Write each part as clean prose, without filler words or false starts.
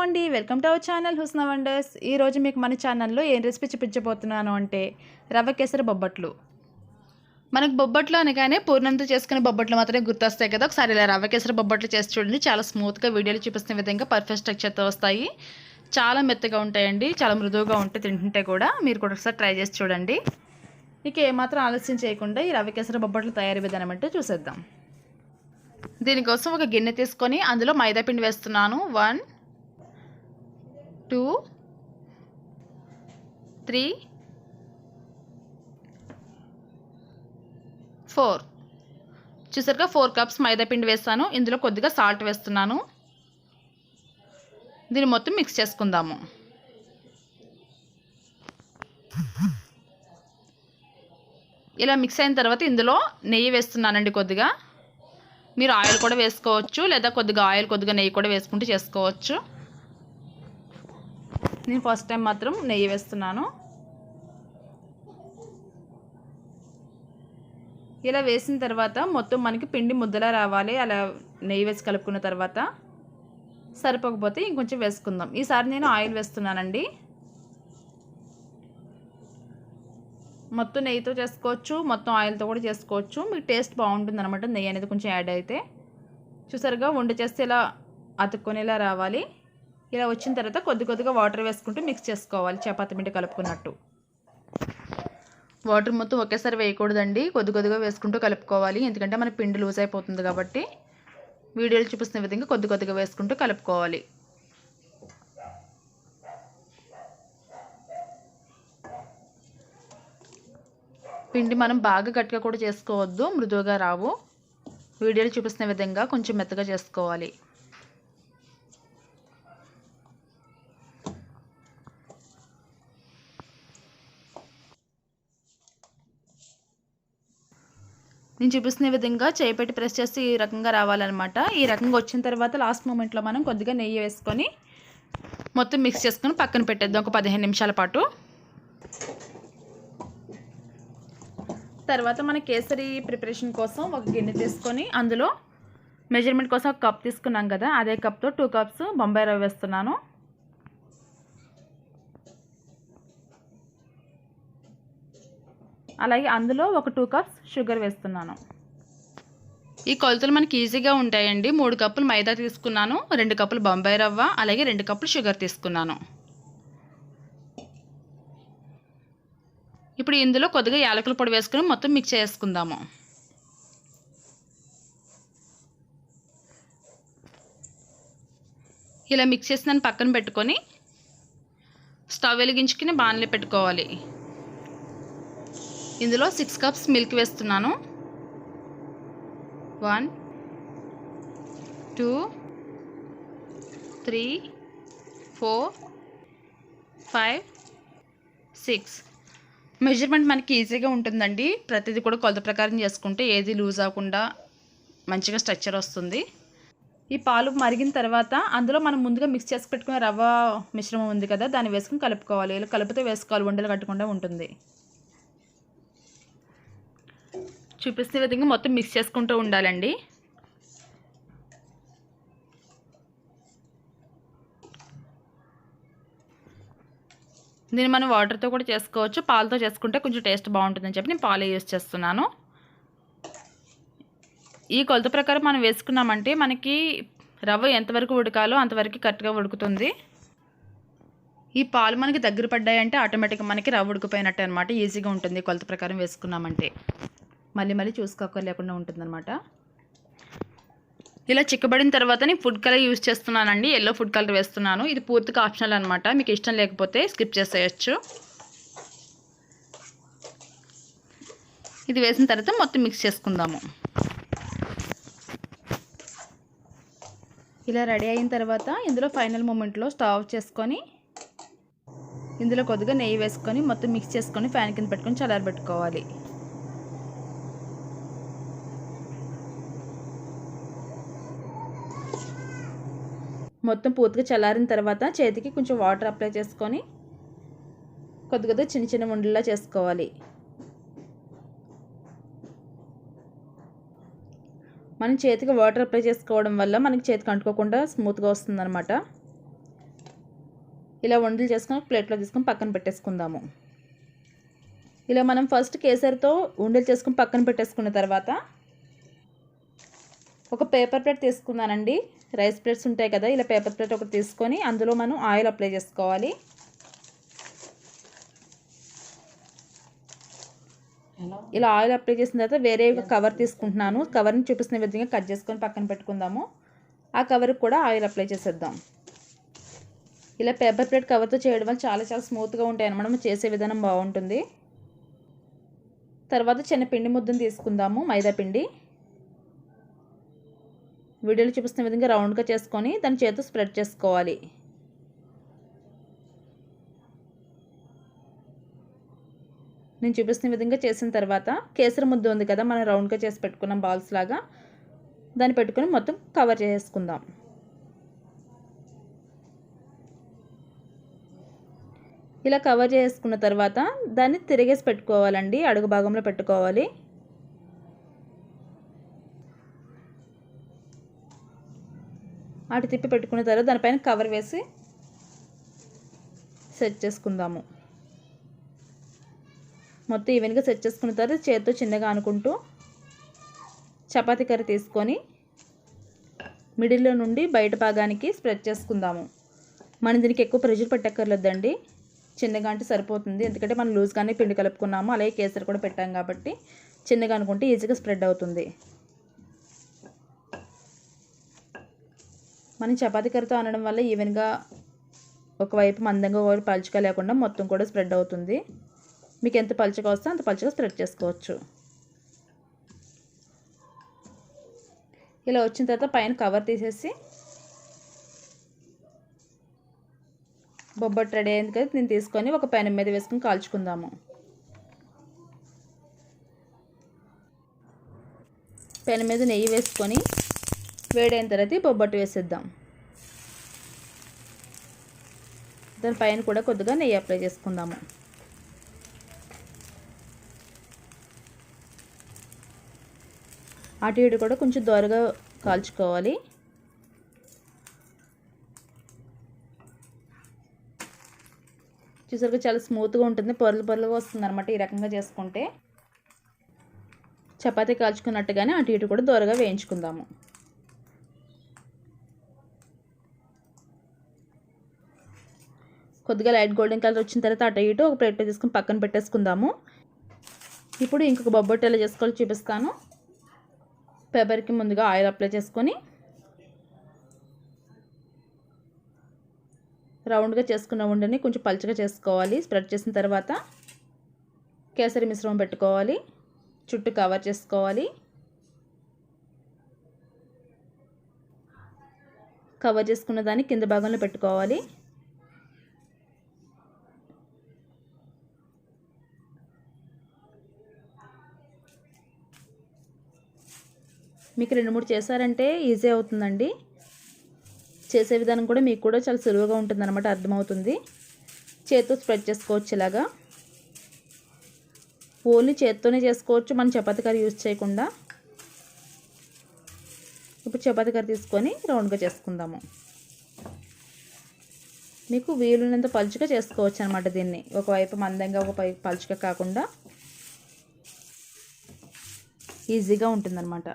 అండి, welcome to our channel Husna wonders. ఈరోజు మీకు మన ఛానల్లో ఏం రెసిపీ చూపించబోతున్నాను అంటే రవ్వ కేసరి బొబ్బట్లు. మనకు బొబ్బట్లు అనగానే పూర్ణంతో చేసుకునే బొబ్బట్లు మాత్రమే గుర్తొస్తాయి కదా. ఒకసారి ఇలా రవ్వ కేసరి బొబ్బట్లు చేసి చూడండి. చాలా స్మూత్గా వీడియోలు చూపిస్తున్న విధంగా పర్ఫెక్ట్ స్ట్రక్చర్తో వస్తాయి. చాలా మెత్తగా ఉంటాయండి, చాలా మృదువుగా ఉంటాయి. తింటుంటే కూడా మీరు కూడా ఒకసారి ట్రై చేసి చూడండి. ఇక ఏమాత్రం ఆలస్యం చేయకుండా ఈ రవ్వ కేసరి బొబ్బట్లు తయారీ విధానం అంటే చూసేద్దాం. దీనికోసం ఒక గిన్నె తీసుకొని అందులో మైదా పిండి వేస్తున్నాను. 1 2 3 4 చూసారుగా 4 కప్స్ మైదా పిండి వేస్తాను. ఇందులో కొద్దిగా సాల్ట్ వేస్తున్నాను. దీన్ని మొత్తం మిక్స్ చేసుకుందాము. ఇలా మిక్స్ అయిన తర్వాత ఇందులో నెయ్యి వేస్తున్నానండి. కొద్దిగా మీరు ఆయిల్ కూడా వేసుకోవచ్చు, లేదా కొద్దిగా ఆయిల్ కొద్దిగా నెయ్యి కూడా వేసుకుంటూ చేసుకోవచ్చు. నేను ఫస్ట్ టైం మాత్రం నెయ్యి వేస్తున్నాను. ఇలా వేసిన తర్వాత మొత్తం మనకి పిండి ముద్దలా రావాలి. అలా నెయ్యి వేసి కలుపుకున్న తర్వాత సరిపోకపోతే ఇంకొంచెం వేసుకుందాం. ఈసారి నేను ఆయిల్ వేస్తున్నానండి. మొత్తం నెయ్యితో చేసుకోవచ్చు, మొత్తం ఆయిల్తో కూడా చేసుకోవచ్చు. మీకు టేస్ట్ బాగుంటుంది అనమాట నెయ్యి అనేది కొంచెం యాడ్ అయితే. చూసారుగా వంట చేస్తే ఇలా అతుక్కునేలా రావాలి. ఇలా వచ్చిన తర్వాత కొద్దిగా వాటర్ వేసుకుంటూ మిక్స్ చేసుకోవాలి, చపాతీ పిండి కలుపుకున్నట్టు. వాటర్ మొత్తం ఒకేసారి వేయకూడదండి, కొద్దిగా వేసుకుంటూ కలుపుకోవాలి. ఎందుకంటే మన పిండి లూజ్ అయిపోతుంది కాబట్టి వీడియోలు చూపిస్తున్న విధంగా కొద్దిగా వేసుకుంటూ కలుపుకోవాలి. పిండి మనం బాగా గట్టిగా కూడా చేసుకోవద్దు, మృదువుగా రావు. వీడియోలు చూపిస్తున్న విధంగా కొంచెం మెత్తగా చేసుకోవాలి. నేను చూపిస్తున్న విధంగా చేయి పెట్టి ప్రెస్ చేసి ఈ రకంగా రావాలన్నమాట. ఈ రకంగా వచ్చిన తర్వాత లాస్ట్ మూమెంట్లో మనం కొద్దిగా నెయ్యి వేసుకొని మొత్తం మిక్స్ చేసుకొని పక్కన పెట్టేద్దాం ఒక 15 నిమిషాల పాటు. తర్వాత మన కేసరి ప్రిపరేషన్ కోసం ఒక గిన్నె తీసుకొని అందులో మెజర్మెంట్ కోసం ఒక కప్ తీసుకున్నాం కదా, అదే కప్తో 2 కప్స్ బొంబాయి రవ్వ వేస్తున్నాను. అలాగే అందులో ఒక 2 కప్స్ షుగర్ వేస్తున్నాను. ఈ కొలతలు మనకి ఈజీగా ఉంటాయండి. 3 కప్పులు మైదా తీసుకున్నాను, 2 కప్పులు బొంబాయి రవ్వ, అలాగే 2 కప్పులు షుగర్ తీసుకున్నాను. ఇప్పుడు ఇందులో కొద్దిగా యాలకుల పొడి వేసుకొని మొత్తం మిక్స్ చేసుకుందాము. ఇలా మిక్స్ చేసి దాన్ని పక్కన పెట్టుకొని స్టవ్ వెలిగించుకుని బాణలి పెట్టుకోవాలి. ఇందులో 6 కప్స్ మిల్క్ వేస్తున్నాను. 1 2 3 4 5 6 మెజర్మెంట్ మనకి ఈజీగా ఉంటుందండి. ప్రతిదీ కూడా కొలత ప్రకారం చేసుకుంటే ఏది లూజ్ అవ్వకుండా మంచిగా స్ట్రక్చర్ వస్తుంది. ఈ పాలు మరిగిన తర్వాత అందులో మనం ముందుగా మిక్స్ చేసి పెట్టుకునే రవ్వ మిశ్రమం ఉంది కదా, దాన్ని వేసుకుని కలుపుకోవాలి. ఇలా కలిపితే వేసుకోవాలి, ఉండలు కట్టకుండా ఉంటుంది. చూపిస్తే విధంగా మొత్తం మిక్స్ చేసుకుంటూ ఉండాలండి. దీన్ని మనం వాటర్తో కూడా చేసుకోవచ్చు, పాలతో చేసుకుంటే కొంచెం టేస్ట్ బాగుంటుందని చెప్పి నేను పాలు యూజ్ చేస్తున్నాను. ఈ కొలత ప్రకారం మనం వేసుకున్నామంటే మనకి రవ్వ ఎంతవరకు ఉడకాలో అంతవరకు కరెక్ట్గా ఉడుకుతుంది. ఈ పాలు మనకి దగ్గర పడ్డాయంటే ఆటోమేటిక్గా మనకి రవ్వ ఉడికిపోయినట్టు అనమాట. ఈజీగా ఉంటుంది కొలత ప్రకారం వేసుకున్నామంటే, మళ్ళీ చూసుకోలేకుండా ఉంటుందన్నమాట. ఇలా చిక్కబడిన తర్వాత నేను ఫుడ్ కలర్ యూజ్ చేస్తున్నానండి. ఎల్లో ఫుడ్ కలర్ వేస్తున్నాను. ఇది పూర్తిగా ఆప్షనల్ అనమాట, మీకు ఇష్టం లేకపోతే స్కిప్ చేసేయచ్చు. ఇది వేసిన తర్వాత మొత్తం మిక్స్ చేసుకుందాము. ఇలా రెడీ అయిన తర్వాత ఇందులో ఫైనల్ మూమెంట్లో స్టవ్ ఆఫ్ చేసుకొని ఇందులో కొద్దిగా నెయ్యి వేసుకొని మొత్తం మిక్స్ చేసుకొని ఫ్యాన్ కింద పెట్టుకొని చల్లారబెట్టుకోవాలి. మొత్తం పూర్తిగా చల్లారిన తర్వాత చేతికి కొంచెం వాటర్ అప్లై చేసుకొని కొద్దిగా చిన్న ఉండల్లా చేసుకోవాలి. మనం చేతికి వాటర్ అప్లై చేసుకోవడం వల్ల మనకి చేతికి అంటుకోకుండా స్మూత్గా వస్తుందన్నమాట. ఇలా ఉండలు చేసుకొని ప్లేట్లో తీసుకొని పక్కన పెట్టేసుకుందాము. ఇలా మనం ఫస్ట్ కేసరితో ఉండలు చేసుకొని పక్కన పెట్టేసుకున్న తర్వాత ఒక పేపర్ ప్లేట్ తీసుకున్నానండి. రైస్ ప్లేట్స్ ఉంటాయి కదా, ఇలా పేపర్ ప్లేట్ ఒకటి తీసుకొని అందులో మనం ఆయిల్ అప్లై చేసుకోవాలి. ఇలా ఆయిల్ అప్లై చేసిన తర్వాత వేరే కవర్ తీసుకుంటున్నాను. కవర్ని చూపిస్తున్న విధంగా కట్ చేసుకొని పక్కన పెట్టుకుందాము. ఆ కవర్కి కూడా ఆయిల్ అప్లై చేసేద్దాం. ఇలా పేపర్ ప్లేట్ కవర్తో చేయడం వల్ల చాలా స్మూత్గా ఉంటాయి అన్నమాట. మనం చేసే విధానం బాగుంటుంది. తర్వాత చిన్న పిండి ముద్దను తీసుకుందాము, మైదా పిండి. వీడియోలో చూపిస్తున్న విధంగా రౌండ్గా చేసుకొని దాని చేతితో స్ప్రెడ్ చేసుకోవాలి. నేను చూపిస్తున్న విధంగా చేసిన తర్వాత కేసరి ముద్ద ఉంది కదా, మనం రౌండ్గా చేసి పెట్టుకున్నాం బాల్స్ లాగా, దాన్ని పెట్టుకొని మొత్తం కవర్ చేసుకుందాం. ఇలా కవర్ చేసుకున్న తర్వాత దాన్ని తిరిగేసి పెట్టుకోవాలండి, అడుగు భాగంలో పెట్టుకోవాలి. అటు తిప్పి పెట్టుకున్న తర్వాత దానిపైన కవర్ వేసి సెట్ చేసుకుందాము. మొత్తం ఈవెన్గా సెట్ చేసుకున్న తర్వాత చేతితో చిన్నగా అనుకుంటూ చపాతీ కర్ర తీసుకొని మిడిల్లో నుండి బయట భాగానికి స్ప్రెడ్ చేసుకుందాము. మనం దీనికి ఎక్కువ ప్రెషర్ పెట్టక్కర్లేదండి, చిన్నగా అంటే సరిపోతుంది. ఎందుకంటే మనం లూజ్గానే పిండి కలుపుకున్నాము, అలాగే కేసరి కూడా పెట్టాం కాబట్టి చిన్నగా అనుకుంటే ఈజీగా స్ప్రెడ్ అవుతుంది. మనం చపాతీ కర్రతో అనడం వల్ల ఈవెన్గా ఒకవైపు మందంగా ఒకవైపు పలుచగా లేకుండా మొత్తం కూడా స్ప్రెడ్ అవుతుంది. మీకు ఎంత పలుచగా వస్తే అంత పలుచగా స్ప్రెడ్ చేసుకోవచ్చు. ఇలా వచ్చిన తర్వాత పైన కవర్ తీసేసి బొబ్బట్టు రెడీ అయింది కదా, దీన్ని తీసుకొని ఒక పెనం మీద వేసుకొని కాల్చుకుందాము. పెనం మీద నెయ్యి వేసుకొని వేడైన తర్వాత బొబ్బట్టు వేసేద్దాం. దానిపైన కూడా కొద్దిగా నెయ్యి అప్లై చేసుకుందాము. అటు ఇటు కూడా కొంచెం దోరగా కాల్చుకోవాలి. చూసారుగా చాలా స్మూత్గా ఉంటుంది, పొరలు పొరలుగా వస్తుంది అనమాట. ఈ రకంగా చేసుకుంటే చపాతీ కాల్చుకున్నట్టుగానే అటు ఇటు కూడా దోరగా వేయించుకుందాము. కొద్దిగా లైట్ గోల్డెన్ కలర్ వచ్చిన తర్వాత అటు ఇటు ఒక ప్లేట్లో తీసుకొని పక్కన పెట్టేసుకుందాము. ఇప్పుడు ఇంకొక బొబ్బట్టు ఎలా చేసుకోవాలో చూపిస్తాను. పేపర్కి ముందుగా ఆయిల్ అప్లై చేసుకొని రౌండ్గా చేసుకున్న ఉండని కొంచెం పలుచగా చేసుకోవాలి. స్ప్రెడ్ చేసిన తర్వాత కేసరి మిశ్రమం పెట్టుకోవాలి, చుట్టూ కవర్ చేసుకోవాలి. కవర్ చేసుకున్న దాన్ని కింద భాగంలో పెట్టుకోవాలి. మీకు 2-3 చేశారంటే ఈజీ అవుతుందండి. చేసే విధానం కూడా మీకు కూడా చాలా సులువుగా ఉంటుందన్నమాట, అర్థమవుతుంది. చేతితో స్ప్రెడ్ చేసుకోవచ్చు. ఇలాగా ఓన్లీ చేత్తోనే చేసుకోవచ్చు, మనం చపాతీ కర్ర యూజ్ చేయకుండా. ఇప్పుడు చపాతీ కర్ర తీసుకొని రౌండ్గా చేసుకుందాము. మీకు వీలున్నంత పలుచగా చేసుకోవచ్చు అనమాట. దీన్ని ఒకవైపు మందంగా ఒకవైపు పలుచగా కాకుండా ఈజీగా ఉంటుందన్నమాట.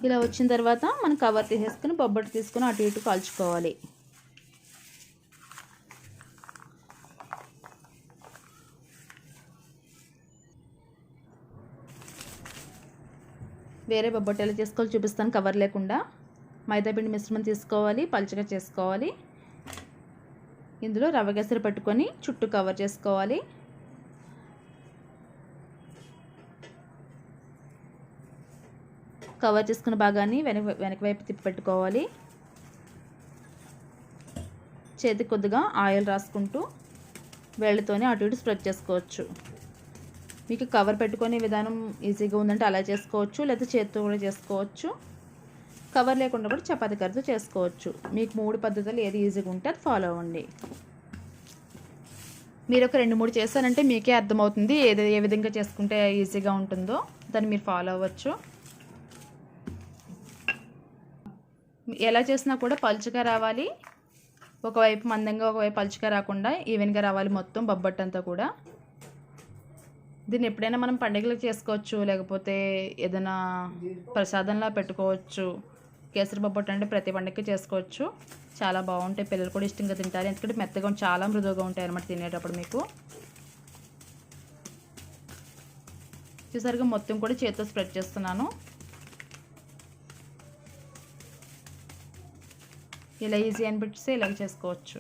ఇలా వచ్చిన తర్వాత మనం కవర్ తీసేసుకుని బొబ్బట్టు తీసుకొని అటు ఇటు కాల్చుకోవాలి. వేరే బొబ్బట్టు ఎలా చేసుకోవాలో చూపిస్తాను కవర్ లేకుండా. మైదాపిండి మిశ్రమం తీసుకోవాలి, పలుచగా చేసుకోవాలి. ఇందులో రవ్వ కేసరి పెట్టుకొని చుట్టూ కవర్ చేసుకోవాలి. కవర్ చేసుకున్న భాగాన్ని వెనక వైపు తిప్పి పెట్టుకోవాలి. చేతికి కొద్దిగా ఆయిల్ రాసుకుంటూ వేళ్ళతోనే అటు ఇటు స్ప్రెడ్ చేసుకోవచ్చు. మీకు కవర్ పెట్టుకునే విధానం ఈజీగా ఉందంటే అలా చేసుకోవచ్చు, లేదా చేతితో కూడా చేసుకోవచ్చు. కవర్ లేకుండా కూడా చపాతీ కర్రతో చేసుకోవచ్చు. మీకు 3 పద్ధతులు ఏది ఈజీగా ఉంటే అది ఫాలో అవ్వండి. మీరు ఒక 2-3 చేశారంటే మీకే అర్థమవుతుంది ఏ విధంగా చేసుకుంటే ఈజీగా ఉంటుందో. దాన్ని మీరు ఫాలో అవ్వచ్చు. ఎలా చేసినా కూడా పలుచగా రావాలి, ఒకవైపు మందంగా ఒకవైపు పలుచగా రాకుండా ఈవెన్గా రావాలి మొత్తం బొబ్బట్టు అంతా కూడా. దీన్ని ఎప్పుడైనా మనం పండుగలకు చేసుకోవచ్చు, లేకపోతే ఏదైనా ప్రసాదంలా పెట్టుకోవచ్చు. కేసరి బొబ్బట్టు అంటే ప్రతి పండుగకి చేసుకోవచ్చు. చాలా బాగుంటాయి, పిల్లలు కూడా ఇష్టంగా తింటారు. ఎందుకంటే మెత్తగా చాలా మృదువుగా ఉంటాయి అన్నమాట తినేటప్పుడు. మీకు చూసారుగా మొత్తం కూడా చేతితో స్ప్రెడ్ చేస్తున్నాను. ఇలా ఈజీ అనిపిస్తే ఇలాగ చేసుకోవచ్చు.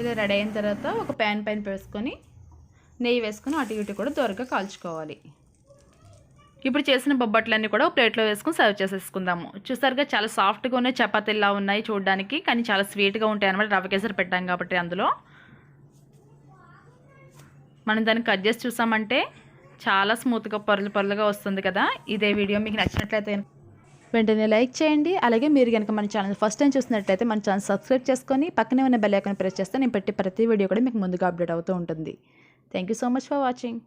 ఇలా రెడీ అయిన తర్వాత ఒక ప్యాన్ పైన వేసుకొని నెయ్యి వేసుకొని అటు ఇటు కూడా దోరగా కాల్చుకోవాలి. ఇప్పుడు చేసిన బొబ్బట్లన్నీ కూడా ప్లేట్లో వేసుకొని సర్వ్ చేసేసుకుందాము. చూసారుగా చాలా సాఫ్ట్గా ఉన్నాయి, చపాతీలా ఉన్నాయి చూడడానికి, కానీ చాలా స్వీట్గా ఉంటాయి అన్నమాట. రవ్వ కేసరి పెట్టాం కాబట్టి అందులో మనం దాన్ని కట్ చేసి చూసామంటే చాలా స్మూత్గా పొరలు పొరలుగా వస్తుంది కదా. ఇదే వీడియో మీకు నచ్చినట్లయితే వెంటనే లైక్ చేయండి. అలాగే మీరు కనుక మన ఛానల్ ఫస్ట్ టైం చూసినట్లయితే మన ఛానల్ సబ్స్క్రైబ్ చేసుకొని పక్కనే ఉన్న బెల్ ఐకాన్ ప్రెస్ చేస్తే నేను పెట్టే ప్రతి వీడియో కూడా మీకు ముందుగా అప్డేట్ అవుతూ ఉంటుంది. Thank you so much for watching.